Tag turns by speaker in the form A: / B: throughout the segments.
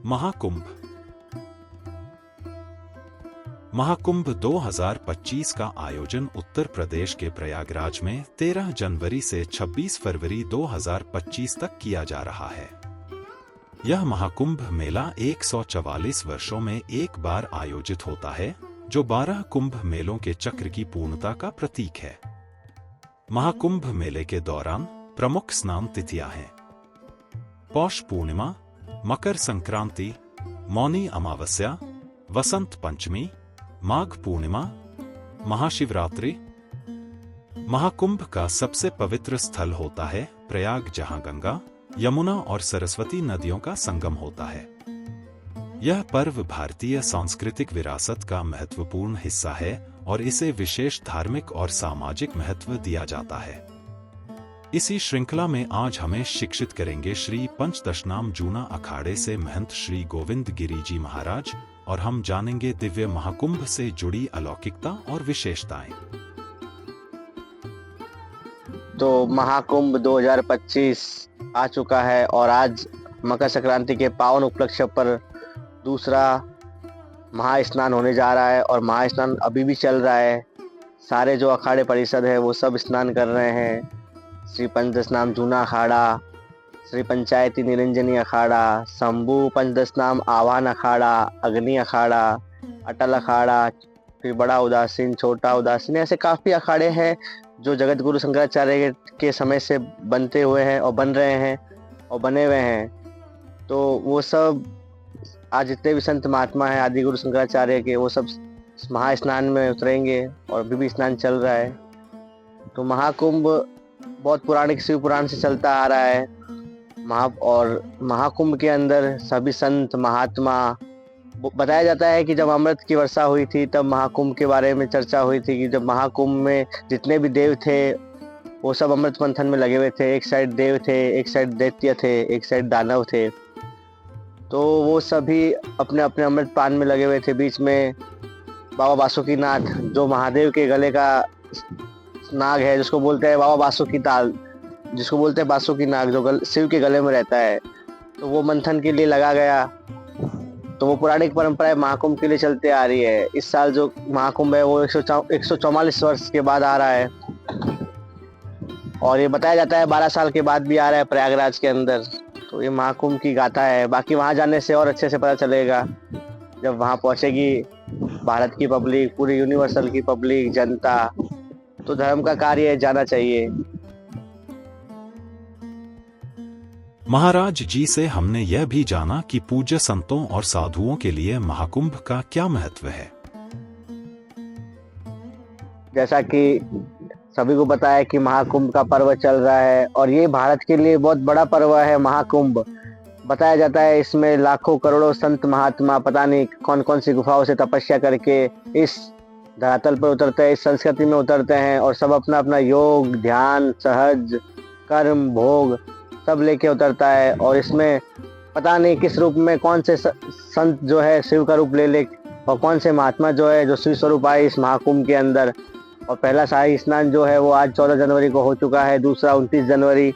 A: महाकुंभ। महाकुंभ 2025 का आयोजन उत्तर प्रदेश के प्रयागराज में 13 जनवरी से 26 फरवरी 2025 तक किया जा रहा है। यह महाकुंभ मेला 144 वर्षों में एक बार आयोजित होता है, जो 12 कुंभ मेलों के चक्र की पूर्णता का प्रतीक है। महाकुंभ मेले के दौरान प्रमुख स्नान तिथियां हैं: पौष पूर्णिमा, मकर संक्रांति, मौनी अमावस्या, वसंत पंचमी, माघ पूर्णिमा, महाशिवरात्रि। महाकुंभ का सबसे पवित्र स्थल होता है प्रयाग, जहां गंगा, यमुना और सरस्वती नदियों का संगम होता है। यह पर्व भारतीय सांस्कृतिक विरासत का महत्वपूर्ण हिस्सा है और इसे विशेष धार्मिक और सामाजिक महत्व दिया जाता है। इसी श्रृंखला में आज हमें शिक्षित करेंगे श्री पंचदशनाम जूना अखाड़े से महंत श्री गोविंद गिरी जी महाराज, और हम जानेंगे दिव्य महाकुंभ से जुड़ी अलौकिकता और विशेषताएं।
B: तो महाकुंभ 2025 आ चुका है और आज मकर संक्रांति के पावन उपलक्ष्य पर दूसरा महास्नान होने जा रहा है और महास्नान अभी भी चल रहा है। सारे जो अखाड़े परिषद है वो सब स्नान कर रहे हैं। श्री पंचदशनाम जूना अखाड़ा, श्री पंचायती निरंजनी अखाड़ा, शंभू पंचदशनाम आह्वान अखाड़ा, अग्नि अखाड़ा, अटल अखाड़ा, फिर बड़ा उदासीन, छोटा उदासीन, ऐसे काफ़ी अखाड़े हैं जो जगत गुरु शंकराचार्य के समय से बनते हुए हैं और बन रहे हैं और बने हुए हैं। तो वो सब आज जितने भी संत महात्मा हैं आदि गुरु शंकराचार्य के, वो सब महास्नान में उतरेंगे और अभी भी स्नान चल रहा है। तो महाकुंभ बहुत पुराने शिव पुराण से चलता आ रहा है। महाकुंभ के अंदर सभी संत महात्मा, बताया जाता है कि जब अमृत की वर्षा हुई थी तब महाकुंभ के बारे में चर्चा हुई थी कि जब महाकुंभ में जितने भी देव थे वो सब अमृत मंथन में लगे हुए थे। एक साइड देव थे, एक साइड दैत्य थे, एक साइड दानव थे। तो वो सभी अपने अपने अमृत पान में लगे हुए थे। बीच में बाबा बासुकीनाथ, जो महादेव के गले का नाग है, जिसको बोलते हैं बाबा बासुकी ताल, जिसको बोलते हैं बासुकी नाग, जो शिव के गले में रहता है, तो वो मंथन के लिए लगा गया। तो वो पौराणिक परंपरा महाकुंभ के लिए चलते आ रही है। इस साल जो महाकुंभ है वो 144 वर्ष के बाद आ रहा है और ये बताया जाता है 12 साल के बाद भी आ रहा है प्रयागराज के अंदर। तो ये महाकुंभ की गाथा है। बाकी वहाँ जाने से और अच्छे से पता चलेगा जब वहाँ पहुँचेगी भारत की पब्लिक, पूरी यूनिवर्सल की पब्लिक, जनता। तो धर्म का कार्य है, जाना चाहिए।
A: महाराज जी से हमने यह भी जाना कि पूज्य संतों और साधुओं के लिए महाकुंभ का क्या महत्व है।
B: जैसा कि सभी को पता है कि महाकुंभ का पर्व चल रहा है और ये भारत के लिए बहुत बड़ा पर्व है। महाकुंभ बताया जाता है इसमें लाखों करोड़ों संत महात्मा पता नहीं कौन कौन सी गुफाओं से तपस्या करके इस धरातल पर उतरते हैं, इस संस्कृति में उतरते हैं और सब अपना अपना योग, ध्यान, सहज, कर्म, भोग सब लेके उतरता है। और इसमें पता नहीं किस रूप में कौन से संत जो है शिव का रूप ले ले और कौन से महात्मा जो है जो शिव स्वरूप आए इस महाकुंभ के अंदर। और पहला शाही स्नान जो है वो आज 14 जनवरी को हो चुका है, दूसरा 29 जनवरी,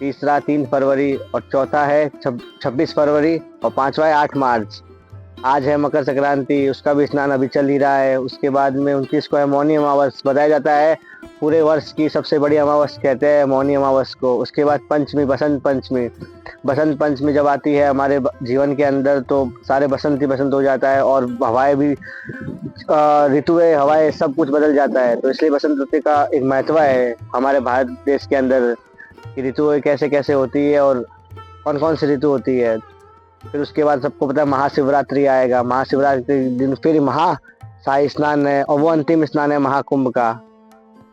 B: तीसरा 3 फरवरी और चौथा है 26 फरवरी और पांचवा है 8 मार्च। आज है मकर संक्रांति, उसका भी स्नान अभी चल ही रहा है। उसके बाद में 29 को है मौनी अमावस। बताया जाता है पूरे वर्ष की सबसे बड़ी अमावस कहते हैं मौनी अमावस को। उसके बाद पंचमी, बसंत पंचमी। बसंत पंचमी जब आती है हमारे जीवन के अंदर तो सारे बसंत ही बसंत हो जाता है और हवाएं भी, ऋतुएं, हवाएं, सब कुछ बदल जाता है। तो इसलिए बसंत ऋतु का एक महत्व है हमारे भारत देश के अंदर कि ऋतुएं कैसे कैसे होती है और कौन कौन सी ऋतु होती है। फिर उसके बाद सबको पता है महाशिवरात्रि आएगा। महाशिवरात्रि दिन फिर शाही स्नान है और वो अंतिम स्नान है महाकुंभ का।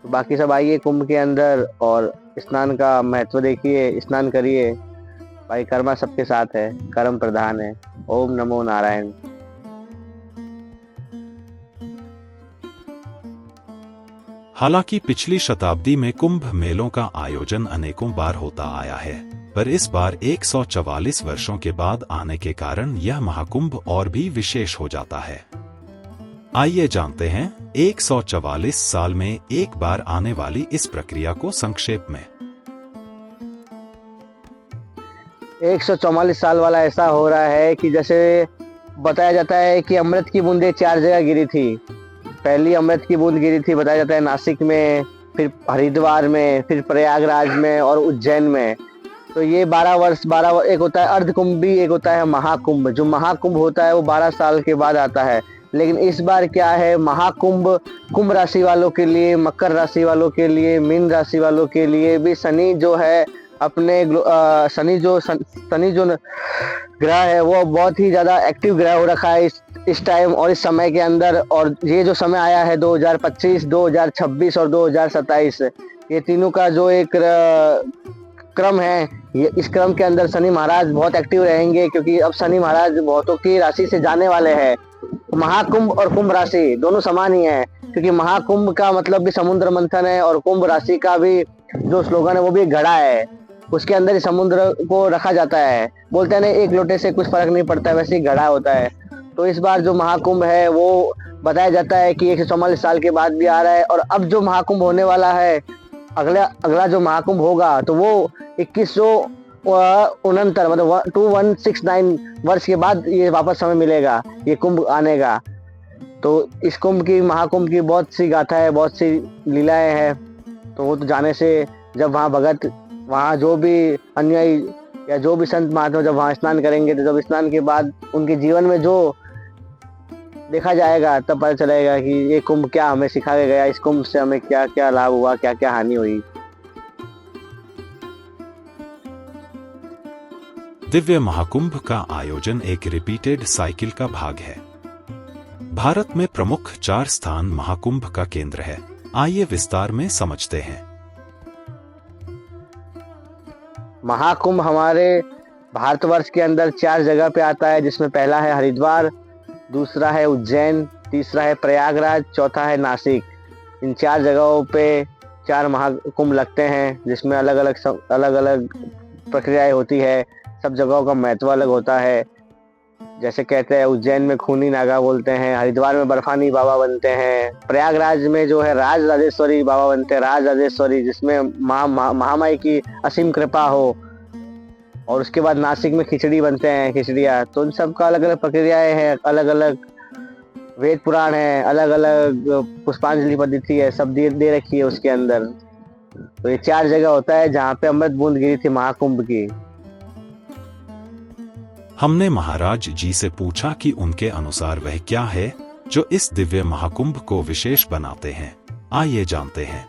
B: तो बाकी सब आइए कुंभ के अंदर और स्नान का महत्व देखिए, स्नान करिए। भाई कर्मा सबके साथ है, कर्म प्रधान है। ओम नमो नारायण।
A: हालांकि पिछली शताब्दी में कुंभ मेलों का आयोजन अनेकों बार होता आया है, पर इस बार 144 वर्षों के बाद आने के कारण यह महाकुंभ और भी विशेष हो जाता है। आइए जानते हैं 144 साल में एक बार आने वाली इस प्रक्रिया को संक्षेप में।
B: 144 साल वाला ऐसा हो रहा है कि जैसे बताया जाता है कि अमृत की बूंदें 4 जगह गिरी थी। पहली अमृत की बूंद गिरी थी बताया जाता है नासिक में, फिर हरिद्वार में, फिर प्रयागराज में और उज्जैन में। तो ये 12 एक होता है अर्धकुंभी, एक होता है महाकुंभ। जो महाकुंभ होता है वो 12 साल के बाद आता है। लेकिन इस बार क्या है, महाकुंभ कुंभ राशि वालों के लिए, मकर राशि वालों के लिए, मीन राशि वालों के लिए भी शनि जो है अपने शनि जो ग्रह है वो बहुत ही ज्यादा एक्टिव ग्रह हो रखा है इस टाइम और इस समय के अंदर। और ये जो समय आया है 2025, 2026 और 2027, ये तीनों का जो एक क्रम है, ये इस क्रम के अंदर शनि महाराज बहुत एक्टिव रहेंगे, क्योंकि अब शनि महाराज बहुतों की राशि से जाने वाले हैं। महाकुंभ और कुंभ राशि दोनों समान ही है, क्योंकि महाकुंभ का मतलब भी समुद्र मंथन है और कुंभ राशि का भी जो स्लोगन है वो भी एक घड़ा है, उसके अंदर ही समुद्र को रखा जाता है। बोलते हैं ना, एक लोटे से कुछ फर्क नहीं पड़ता है, वैसे ही घड़ा होता है। तो इस बार जो महाकुंभ है वो बताया जाता है कि 144 साल के बाद भी आ रहा है। और अब जो महाकुंभ होने वाला है, अगला जो महाकुंभ होगा तो वो 2169 मतलब 2169 वर्ष के बाद ये वापस हमें मिलेगा, ये कुंभ आने का। तो इस कुंभ की, महाकुंभ की बहुत सी गाथा है, बहुत सी लीलाएं हैं। तो वो तो जाने से, जब वहाँ भगत, वहाँ जो भी अनुयायी या जो भी संत महात्मा जब वहाँ स्नान करेंगे, तो जब स्नान के बाद उनके जीवन में जो देखा जाएगा तब पता चलेगा कि ये कुंभ क्या हमें सिखा के गया, इस कुंभ से हमें क्या क्या लाभ हुआ, क्या क्या हानि हुई।
A: दिव्य महाकुंभ का आयोजन एक रिपीटेड साइकिल का भाग है। भारत में प्रमुख 4 स्थान महाकुंभ का केंद्र है। आइए विस्तार में समझते हैं।
B: महाकुंभ हमारे भारतवर्ष के अंदर 4 जगह पे आता है, जिसमें पहला है हरिद्वार, दूसरा है उज्जैन, तीसरा है प्रयागराज, चौथा है नासिक। इन 4 जगहों पे 4 महाकुंभ लगते हैं, जिसमें अलग अलग प्रक्रियाएं होती है। सब जगहों का महत्व अलग होता है। जैसे कहते हैं उज्जैन में खूनी नागा बोलते हैं, हरिद्वार में बर्फानी बाबा बनते हैं, प्रयागराज में जो है राज राजेश्वरी बाबा बनते हैं, राज राजेश्वरी, जिसमें महामाई की असीम कृपा हो। और उसके बाद नासिक में खिचड़ी बनते हैं, खिचड़िया। तो इन सब का अलग अलग प्रक्रियाएं हैं, अलग अलग वेद पुराण है, अलग अलग पुष्पांजलि पद्धति है, सब दे रखी है उसके अंदर। तो ये 4 जगह होता है जहाँ पे अमृत बूंद गिरी थी महाकुंभ की।
A: हमने महाराज जी से पूछा कि उनके अनुसार वह क्या है जो इस दिव्य महाकुंभ को विशेष बनाते हैं। आइए जानते हैं।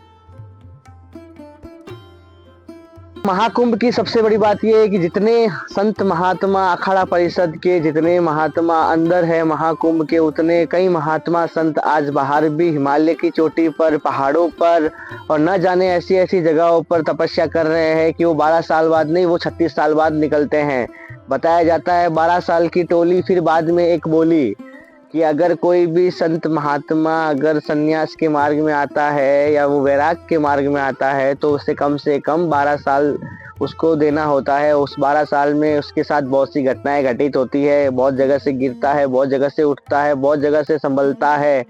B: महाकुंभ की सबसे बड़ी बात यह है कि जितने संत महात्मा अखाड़ा परिषद के, जितने महात्मा अंदर है महाकुंभ के, उतने कई महात्मा संत आज बाहर भी हिमालय की चोटी पर, पहाड़ों पर और न जाने ऐसी ऐसी जगहों पर तपस्या कर रहे हैं कि वो 12 साल बाद नहीं, वो 36 साल बाद निकलते हैं। बताया जाता है 12 साल की टोली, फिर बाद में एक बोली, कि अगर कोई भी संत महात्मा अगर सन्यास के मार्ग में आता है या वो वैराग के मार्ग में आता है, तो उससे कम 12 साल उसको देना होता है। उस 12 साल में उसके साथ बहुत सी घटनाएं घटित होती है, बहुत जगह से गिरता है, बहुत जगह से उठता है, बहुत जगह से संभलता है।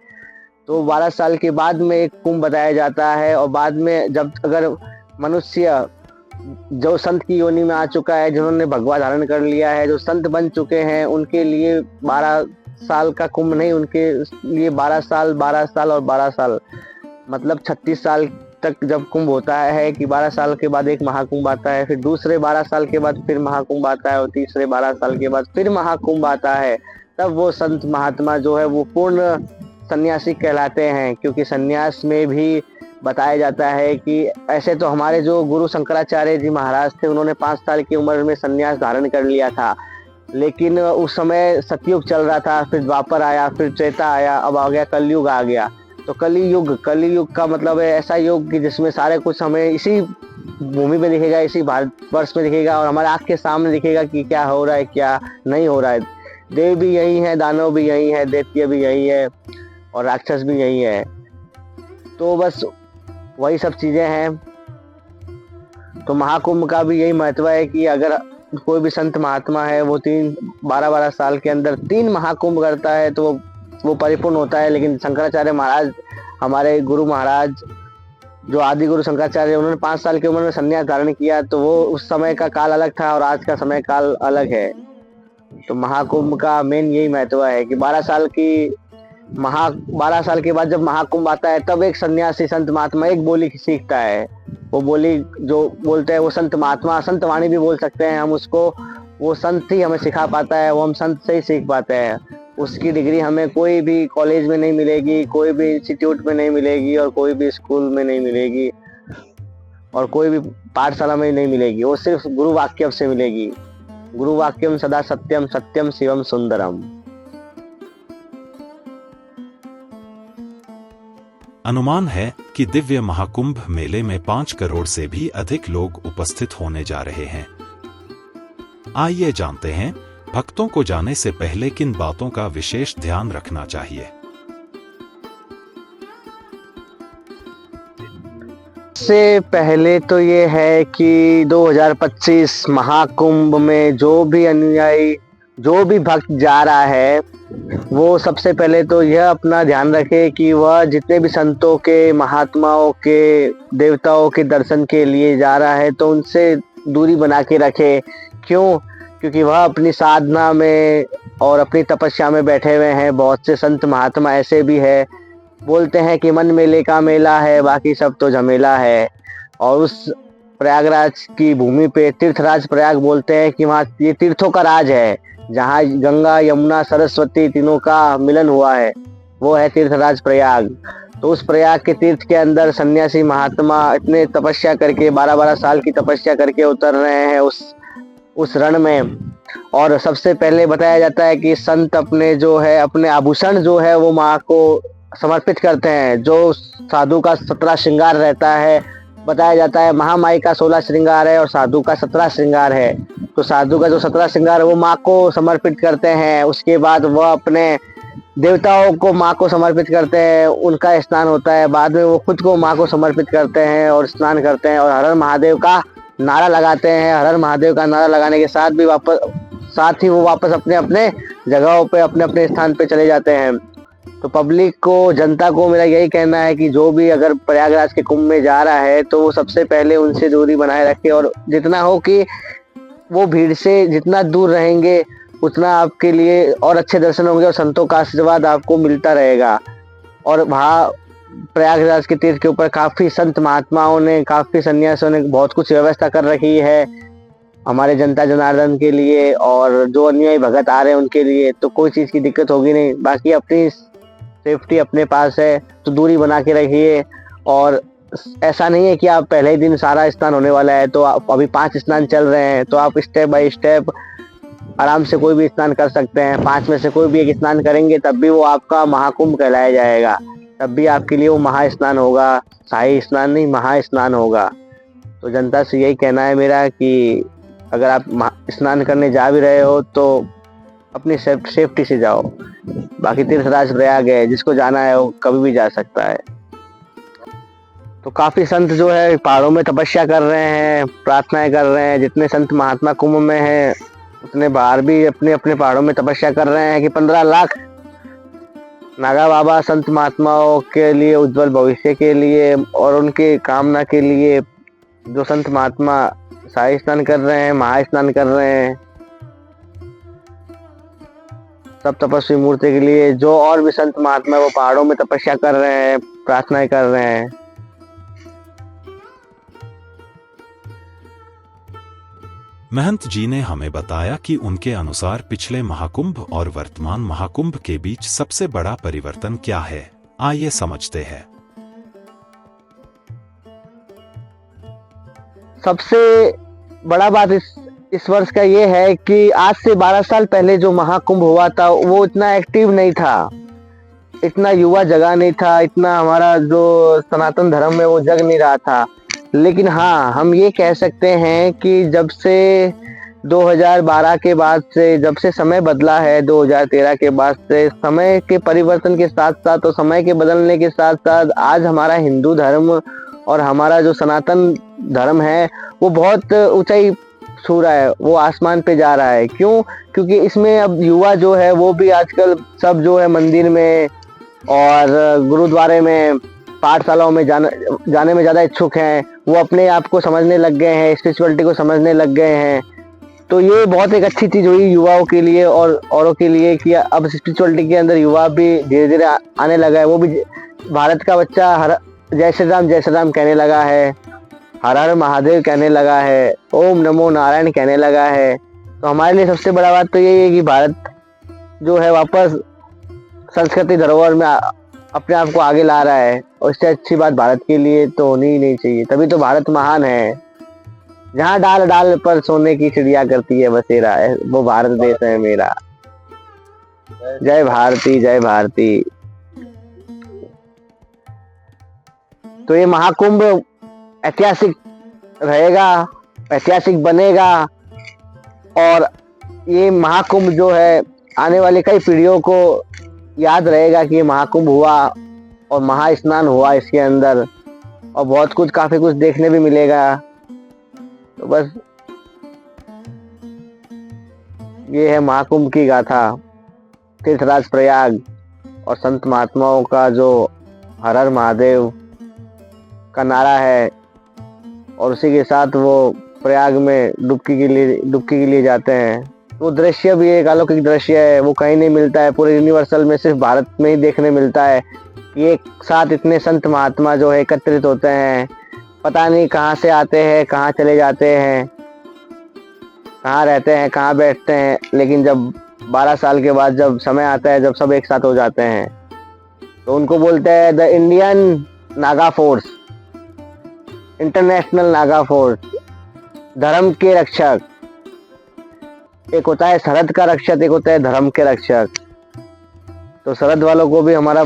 B: तो 12 साल के बाद में एक कुंभ बताया जाता है। और बाद में जब अगर मनुष्य जो संत की योनि में आ चुका है, जिन्होंने भगवा धारण कर लिया है, जो संत बन चुके हैं, उनके लिए 12 साल का कुंभ नहीं, उनके लिए 12 साल और 12 साल मतलब 36 साल तक जब कुंभ होता है, कि 12 साल के बाद एक महाकुंभ आता है, फिर दूसरे 12 साल के बाद फिर महाकुंभ आता है, और तीसरे 12 साल के बाद फिर महाकुंभ आता है। तब वो संत महात्मा जो है वो पूर्ण सन्यासी कहलाते हैं। क्योंकि सन्यास में भी बताया जाता है कि ऐसे तो हमारे जो गुरु शंकराचार्य जी महाराज थे, उन्होंने 5 साल की उम्र में सन्यास धारण कर लिया था। लेकिन उस समय सतयुग चल रहा था, फिर द्वापर आया, फिर त्रेता आया, अब आ गया कलयुग आ गया। तो कलियुग का मतलब है ऐसा युग कि जिसमें सारे कुछ हमें इसी भूमि में दिखेगा, इसी भारतवर्ष में दिखेगा और हमारे आँख के सामने दिखेगा कि क्या हो रहा है, क्या नहीं हो रहा है। देव भी यही है, दानव भी यही है, दैत्य भी यही है और राक्षस भी यही है। तो बस वही सब चीजें हैं। तो महाकुंभ का भी यही महत्व है कि अगर कोई भी संत महात्मा है, वो 12 साल के अंदर 3 महाकुंभ करता है तो वो परिपूर्ण होता है। लेकिन शंकराचार्य महाराज, हमारे गुरु महाराज जो आदि गुरु शंकराचार्य, उन्होंने 5 साल की उम्र में संन्यास धारण किया, तो वो उस समय का काल अलग था और आज का समय काल अलग है। तो महाकुंभ का मेन यही महत्व है कि 12 साल के बाद जब महाकुंभ आता है, तब एक सन्यासी संत महात्मा एक बोली सीखता है। वो बोली जो बोलते हैं वो संत महात्मा, संत वाणी भी बोल सकते हैं हम उसको। वो संत ही हमें सिखा पाता है, वो हम संत से ही सीख पाते हैं। उसकी डिग्री हमें कोई भी कॉलेज में नहीं मिलेगी, कोई भी इंस्टीट्यूट में नहीं मिलेगी, और कोई भी स्कूल में नहीं मिलेगी, और कोई भी पाठशाला में नहीं मिलेगी। वो सिर्फ गुरु वाक्य से मिलेगी। गुरु वाक्यम सदा सत्यम, सत्यम शिवम सुंदरम।
A: अनुमान है कि दिव्य महाकुंभ मेले में 5 करोड़ से भी अधिक लोग उपस्थित होने जा रहे हैं। आइए जानते हैं, भक्तों को जाने से पहले किन बातों का विशेष ध्यान रखना चाहिए।
B: से पहले तो ये है कि 2025 महाकुंभ में जो भी अनुयायी, जो भी भक्त जा रहा है, वो सबसे पहले तो यह अपना ध्यान रखे कि वह जितने भी संतों के, महात्माओं के, देवताओं के दर्शन के लिए जा रहा है, तो उनसे दूरी बना के रखे। क्यों? क्योंकि वह अपनी साधना में और अपनी तपस्या में बैठे हुए हैं। बहुत से संत महात्मा ऐसे भी है, बोलते हैं कि मन मेले का मेला है, बाकी सब तो झमेला है। और उस प्रयागराज की भूमि पे, तीर्थराज प्रयाग बोलते हैं कि वहाँ ये तीर्थों का राज है, जहाँ गंगा, यमुना, सरस्वती तीनों का मिलन हुआ है, वो है तीर्थराज प्रयाग। तो उस प्रयाग के तीर्थ के अंदर सन्यासी महात्मा इतने तपस्या करके 12-12 साल की तपस्या करके उतर रहे हैं उस रण में। और सबसे पहले बताया जाता है कि संत अपने जो है, अपने आभूषण जो है वो माँ को समर्पित करते हैं। जो साधु का 17 श्रृंगार रहता है, बताया जाता है महामाई का 16 श्रृंगार है और साधु का 17 श्रृंगार है। तो साधु का जो 17 श्रृंगार है वो माँ को समर्पित करते हैं। उसके बाद वह अपने देवताओं को माँ को समर्पित करते हैं, उनका स्नान होता है। बाद में वो खुद को माँ को समर्पित करते हैं और स्नान करते हैं और हर हर महादेव का नारा लगाते हैं। हर हर महादेव का नारा लगाने के साथ ही वो वापस अपने अपने जगहों पे, अपने अपने स्थान पे चले जाते हैं। तो पब्लिक को, जनता को मेरा यही कहना है कि जो भी अगर प्रयागराज के कुंभ में जा रहा है, तो वो सबसे पहले उनसे दूरी बनाए रखे, और जितना हो कि वो भीड़ से जितना दूर रहेंगे उतना आपके लिए और अच्छे दर्शन होंगे और संतों का आशीर्वाद आपको मिलता रहेगा। और वहाँ प्रयागराज के तीर्थ के ऊपर काफी संत महात्माओं ने, काफी सन्यासियों ने बहुत कुछ व्यवस्था कर रखी है हमारे जनता जनार्दन के लिए, और जो अनुयायी भगत आ रहे हैं उनके लिए, तो कोई चीज की दिक्कत होगी नहीं। बाकी अपनी सेफ्टी अपने पास है, तो दूरी बना के रखिए। और ऐसा नहीं है कि आप पहले ही दिन सारा स्नान होने वाला है, तो आप अभी 5 स्नान चल रहे हैं, तो आप स्टेप बाय स्टेप आराम से कोई भी स्नान कर सकते हैं। 5 में से कोई भी एक स्नान करेंगे तब भी वो आपका महाकुंभ कहलाया जाएगा, तब भी आपके लिए वो महास्नान होगा। शाही स्नान नहीं, महास्नान होगा। तो जनता से यही कहना है मेरा कि अगर आप स्नान करने जा भी रहे हो तो अपनी सेफ्टी से जाओ। बाकी तीर्थराज प्रयाग है, जिसको जाना है वो कभी भी जा सकता है। तो काफी संत जो है पहाड़ों में तपस्या कर रहे हैं, प्रार्थनाएं कर रहे हैं। जितने संत महात्मा कुंभ में हैं, उतने बाहर भी अपने अपने पहाड़ों में तपस्या कर रहे हैं कि 15 लाख नागा बाबा संत महात्माओं के लिए, उज्जवल भविष्य के लिए और उनके कामना के लिए, जो संत महात्मा शाही स्नान कर रहे हैं, महास्नान कर रहे हैं, सब तपस्वी मूर्ति के लिए, जो और भी संत महात्मा वो पहाड़ों में तपस्या कर रहे हैं, प्रार्थनाएं कर रहे हैं।
A: महंत जी ने हमें बताया कि उनके अनुसार पिछले महाकुंभ और वर्तमान महाकुंभ के बीच सबसे बड़ा परिवर्तन क्या है। आइए समझते हैं।
B: सबसे बड़ा बात इस वर्ष का ये है कि आज से 12 साल पहले जो महाकुंभ हुआ था वो इतना एक्टिव नहीं था, इतना युवा जगा नहीं था, इतना हमारा जो सनातन धर्म है वो जग नहीं रहा था। लेकिन हाँ, हम ये कह सकते हैं कि जब से 2012 के बाद से, जब से समय बदला है, 2013 के बाद से, समय के परिवर्तन के साथ साथ और समय के बदलने के साथ साथ आज हमारा हिंदू धर्म और हमारा जो सनातन धर्म है वो बहुत ऊंचाई छू रहा है, वो आसमान पे जा रहा है। क्यों? क्योंकि इसमें अब युवा जो है वो भी आजकल सब जो है मंदिर में और गुरुद्वारे में पाठशालाओं में जाने में ज़्यादा इच्छुक हैं, वो अपने आप को समझने लग गए हैं, स्पिरिचुअलिटी को समझने लग गए हैं। तो ये बहुत एक अच्छी चीज़ हुई युवाओं के लिए और औरों के लिए कि अब स्पिरिचुअलिटी के अंदर युवा भी धीरे धीरे आने लगा है। वो भी भारत का बच्चा हर जय श्री राम कहने लगा है, हर हर महादेव कहने लगा है, ओम नमो नारायण कहने लगा है। तो हमारे लिए सबसे बड़ा बात तो यही है कि भारत जो है वापस संस्कृति धरोहर में अपने आप को आगे ला रहा है, और इससे अच्छी बात भारत के लिए तो होनी ही नहीं चाहिए। तभी तो भारत महान है। जहाँ डाल डाल पर सोने की चिड़िया करती है बसेरा, वो भारत देश है मेरा। जय भारती, जय भारती। तो ये महाकुंभ ऐतिहासिक रहेगा, ऐतिहासिक बनेगा, और ये महाकुंभ जो है आने वाली कई पीढ़ियों को याद रहेगा कि ये महाकुंभ हुआ और महास्नान हुआ इसके अंदर, और बहुत कुछ काफी कुछ देखने भी मिलेगा। तो बस ये है महाकुंभ की गाथा, तीर्थराज प्रयाग और संत महात्माओं का जो हर हर महादेव का नारा है, और उसी के साथ वो प्रयाग में डुबकी के लिए जाते हैं। वो दृश्य भी एक अलौकिक दृश्य है, वो कहीं नहीं मिलता है, पूरे यूनिवर्सल में सिर्फ भारत में ही देखने मिलता है। ये एक साथ इतने संत महात्मा जो है एकत्रित होते हैं, पता नहीं कहाँ से आते हैं, कहाँ चले जाते हैं, कहाँ रहते हैं, कहाँ बैठते हैं, लेकिन जब 12 साल के बाद जब समय आता है, जब सब एक साथ हो जाते हैं, तो उनको बोलते हैं the Indian Naga force, international Naga force, धर्म के रक्षक। एक होता है सरहद का रक्षक, एक होता है धर्म के रक्षक। तो सरहद वालों को भी हमारा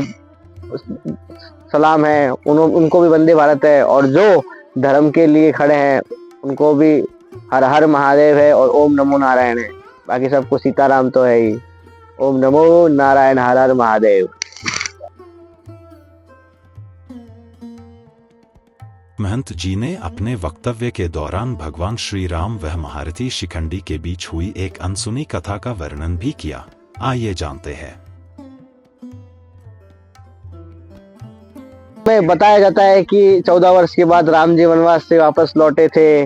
B: सलाम है, उनको भी वंदे भारत है, और जो धर्म के लिए खड़े हैं उनको भी हर हर महादेव है और ओम नमो नारायण है। बाकी सबको सीताराम तो है ही। ओम नमो नारायण, हर हर महादेव।
A: महंत जी ने अपने वक्तव्य के दौरान भगवान श्री राम व महारथी शिखंडी के बीच हुई एक अनसुनी कथा का वर्णन भी किया। आइए जानते हैं।
B: में बताया जाता है कि 14 वर्ष के बाद राम जी वनवास से वापस लौटे थे,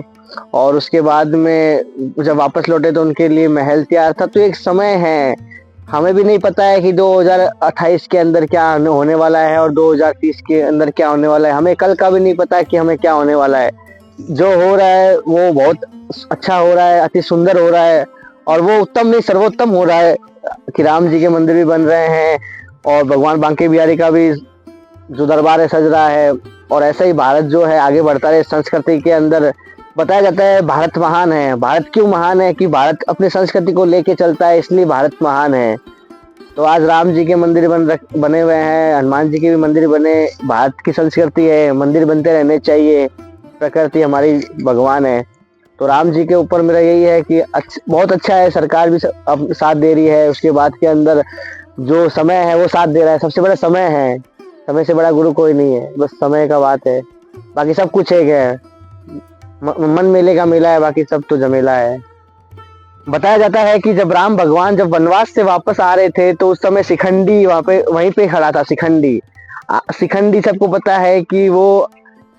B: और उसके बाद में जब वापस लौटे तो उनके लिए महल तैयार था। तो एक समय है, हमें भी नहीं पता है कि 2028 के अंदर क्या होने वाला है और 2030 के अंदर क्या होने वाला है। हमें कल का भी नहीं पता है कि हमें क्या होने वाला है। जो हो रहा है वो बहुत अच्छा हो रहा है, अति सुंदर हो रहा है, और वो उत्तम नहीं सर्वोत्तम हो रहा है कि राम जी के मंदिर भी बन रहे हैं, और भगवान बांके बिहारी का भी जो दरबार है सज रहा है, और ऐसा ही भारत जो है आगे बढ़ता रहे। संस्कृति के अंदर बताया जाता है भारत महान है। भारत क्यों महान है? कि भारत अपनी संस्कृति को लेके चलता है, इसलिए भारत महान है। तो आज राम जी के मंदिर बने हुए हैं, हनुमान जी के भी मंदिर बने। भारत की संस्कृति है, मंदिर बनते रहने चाहिए, प्रकृति हमारी भगवान है। तो राम जी के ऊपर मेरा यही है कि बहुत अच्छा है, सरकार भी अब साथ दे रही है। उसके बाद के अंदर जो समय है वो साथ दे रहा है। सबसे बड़ा समय है, समय से बड़ा गुरु कोई नहीं है, बस समय का बात है। बाकी सब कुछ एक है, मन मेले का मेला है, बाकी सब तो झमेला है। बताया जाता है कि जब राम भगवान जब वनवास से वापस आ रहे थे तो उस समय शिखंडी वहीं पे खड़ा था। शिखंडी सबको पता है कि वो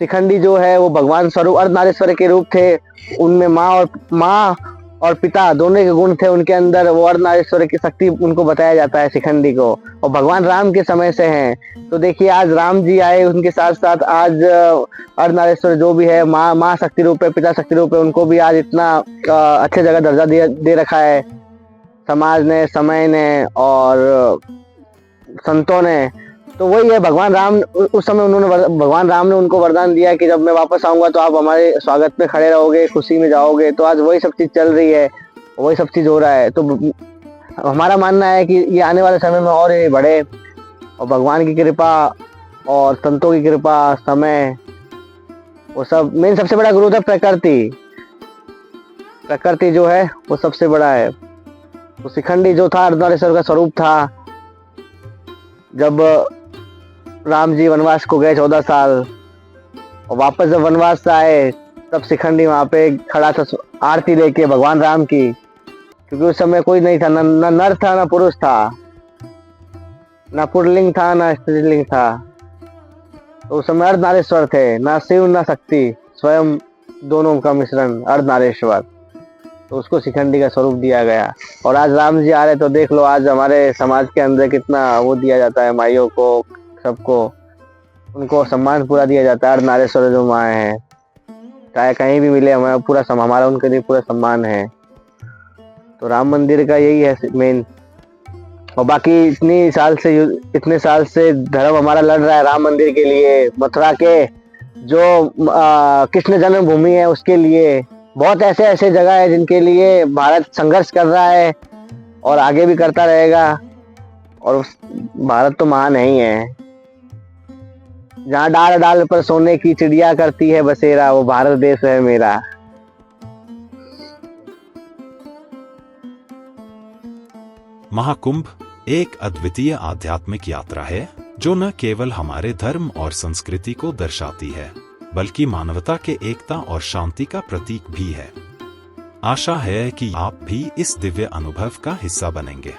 B: शिखंडी जो है वो भगवान स्वरूप अर्धनारीश्वर के रूप थे। उनमें माँ और पिता दोनों के गुण थे उनके अंदर। वो अर्धनारीश्वर की शक्ति उनको बताया जाता है शिखंडी को, और भगवान राम के समय से हैं। तो देखिए आज राम जी आए, उनके साथ साथ आज अर्धनारीश्वर जो भी है माँ शक्ति रूप है, पिता शक्ति रूप है, उनको भी आज इतना अच्छे जगह दर्जा दे रखा है समाज ने, समय ने और संतों ने। तो वही है भगवान राम, उस समय भगवान राम ने उनको वरदान दिया कि जब मैं वापस आऊंगा तो आप हमारे स्वागत में खड़े रहोगे, खुशी में जाओगे। तो आज वही सब चीज चल रही है, वही सब चीज हो रहा है। तो हमारा मानना है कि ये आने वाले समय में और ये बढ़े, और भगवान की कृपा और संतों की कृपा, समय, वो सब मेन सबसे बड़ा गुरु था प्रकृति जो है वो सबसे बड़ा है। तो शिखंडी जो था अर्धनारीश्वर का स्वरूप था। जब राम जी वनवास को गए 14 साल, और वापस जब वनवास से आए तब शिखंडी वहां पे खड़ा था आरती लेके भगवान राम की, क्योंकि उस समय कोई नहीं था, न नर था न पुरुष था, न पुल्लिंग था न स्त्रीलिंग था। तो उस समय अर्धनारीश्वर थे, ना शिव ना शक्ति, स्वयं दोनों का मिश्रण अर्धनारीश्वर, तो उसको शिखंडी का स्वरूप दिया गया। और आज राम जी आ रहे तो देख लो, आज हमारे समाज के अंदर कितना वो दिया जाता है, माइयों को, सबको उनको सम्मान पूरा दिया जाता है। अर्धनारीश्वर जो माँ है, चाहे कहीं भी मिले हमें पूरा हमारा उनके लिए पूरा सम्मान है। तो राम मंदिर का यही है मेन। और बाकी इतने साल से धर्म हमारा लड़ रहा है राम मंदिर के लिए, मथुरा के जो कृष्ण जन्मभूमि है उसके लिए। बहुत ऐसे ऐसे जगह है जिनके लिए भारत संघर्ष कर रहा है और आगे भी करता रहेगा। और भारत तो महान नहीं है। जहाँ डाल डाल पर सोने की चिड़िया करती है बसेरा, वो भारत देश है मेरा।
A: महाकुंभ एक अद्वितीय आध्यात्मिक यात्रा है जो न केवल हमारे धर्म और संस्कृति को दर्शाती है, बल्कि मानवता के एकता और शांति का प्रतीक भी है। आशा है कि आप भी इस दिव्य अनुभव का हिस्सा बनेंगे।